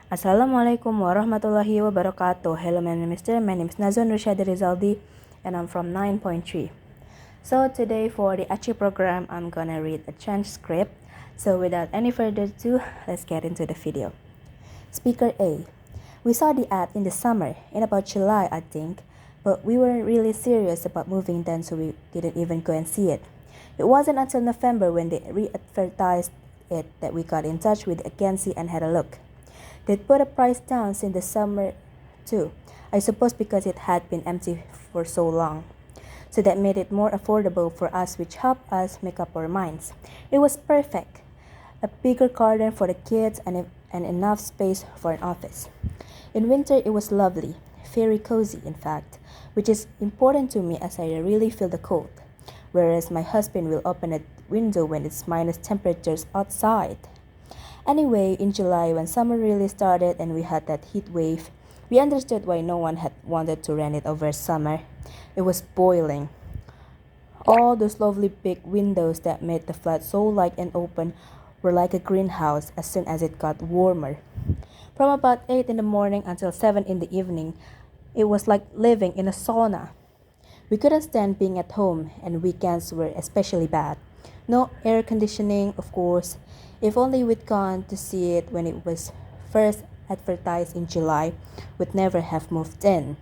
Assalamualaikum warahmatullahi wabarakatuh. Hello, my name is Nazwa Rizaldi, and I'm from 9.3. So today for the Achi program, I'm gonna read a transcript. So without any further ado, let's get into the video. Speaker A. We saw the ad in the summer, in about July I think, but we weren't really serious about moving then, so we didn't even go and see it. It wasn't until November when they re-advertised it that we got in touch with the agency and had a look. They'd put a price down since the summer too, I suppose because it had been empty for so long. So that made it more affordable for us, which helped us make up our minds. It was perfect. A bigger garden for the kids and enough space for an office. In winter it was lovely, very cozy in fact, which is important to me as I really feel the cold, whereas my husband will open a window when it's minus temperatures outside. Anyway, in July, when summer really started and we had that heat wave, we understood why no one had wanted to rent it over summer. It was boiling. All those lovely big windows that made the flat so light and open were like a greenhouse as soon as it got warmer. From about 8 in the morning until 7 in the evening, it was like living in a sauna. We couldn't stand being at home, and weekends were especially bad. No air conditioning, of course. If only we'd gone to see it when it was first advertised in July, we'd never have moved in.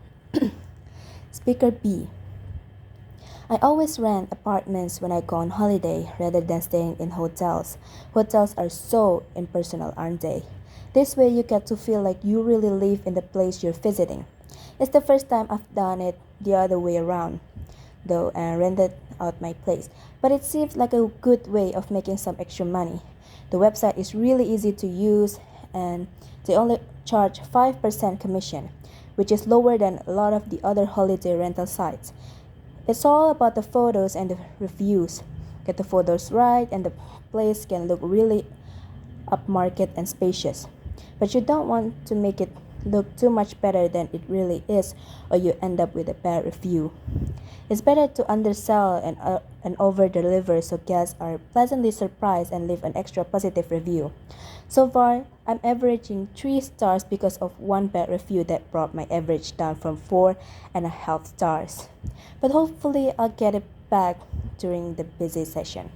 Speaker B. I always rent apartments when I go on holiday rather than staying in hotels. Hotels are so impersonal, aren't they? This way you get to feel like you really live in the place you're visiting. It's the first time I've done it the other way around, though, and rented out my place. But it seems like a good way of making some extra money. The website is really easy to use, and they only charge 5% commission, which is lower than a lot of the other holiday rental sites. It's all about the photos and the reviews. Get the photos right and the place can look really upmarket and spacious. But you don't want to make it look too much better than it really is, or you end up with a bad review. It's better to undersell and over-deliver so guests are pleasantly surprised and leave an extra positive review. So far, I'm averaging 3 stars because of one bad review that brought my average down from 4.5 stars. But hopefully I'll get it back during the busy session.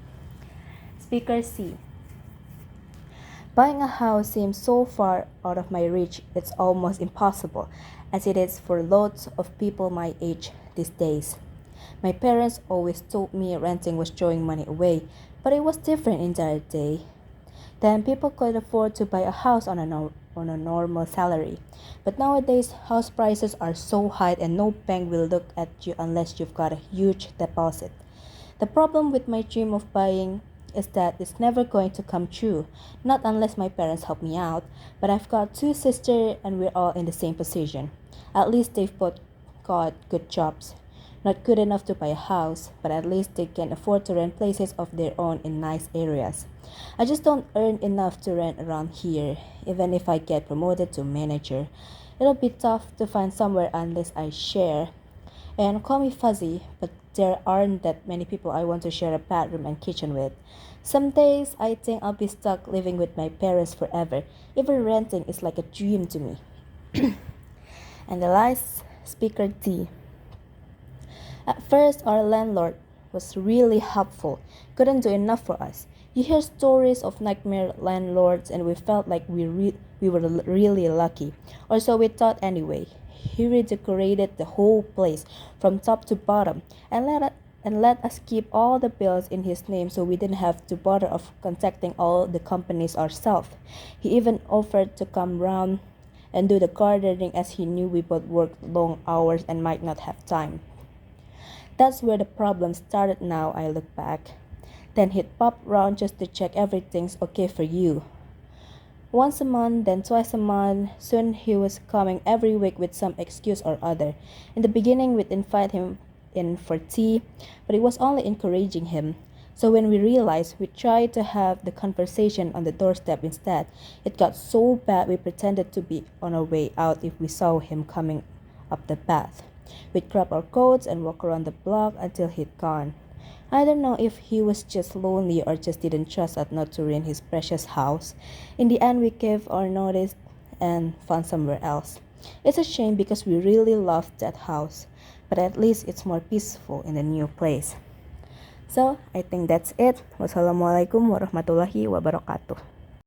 Speaker C. Buying a house seems so far out of my reach it's almost impossible, as it is for lots of people my age these days. My parents always told me renting was throwing money away, but it was different in their day. Then people could afford to buy a house on a normal salary. But nowadays, house prices are so high and no bank will look at you unless you've got a huge deposit. The problem with my dream of buying is that it's never going to come true, not unless my parents help me out, but I've got 2 sisters and we're all in the same position. At least they've both got good jobs. Not good enough to buy a house, but at least they can afford to rent places of their own in nice areas. I just don't earn enough to rent around here, even if I get promoted to manager. It'll be tough to find somewhere unless I share. And call me fuzzy, but there aren't that many people I want to share a bathroom and kitchen with. Some days I think I'll be stuck living with my parents forever. Even renting is like a dream to me. And the last, Speaker D. At first, our landlord was really helpful, couldn't do enough for us. You hear stories of nightmare landlords, and we felt like we were really lucky, or so we thought anyway. He redecorated the whole place from top to bottom and let us keep all the bills in his name so we didn't have to bother of contacting all the companies ourselves. He even offered to come round and do the gardening as he knew we both worked long hours and might not have time. That's where the problem started now I look back. Then he'd pop round just to check everything's okay for you. Once a month, then twice a month. Soon he was coming every week with some excuse or other. In the beginning we'd invite him in for tea, but it was only encouraging him. So when we realized, we tried to have the conversation on the doorstep instead. It got so bad we pretended to be on our way out if we saw him coming up the path. We'd grab our coats and walk around the block until he'd gone. I don't know if he was just lonely or just didn't trust us not to ruin his precious house. In the end, we gave our notice and found somewhere else. It's a shame because we really loved that house, but at least it's more peaceful in the new place. So I think that's it. Wassalamualaikum warahmatullahi wabarakatuh.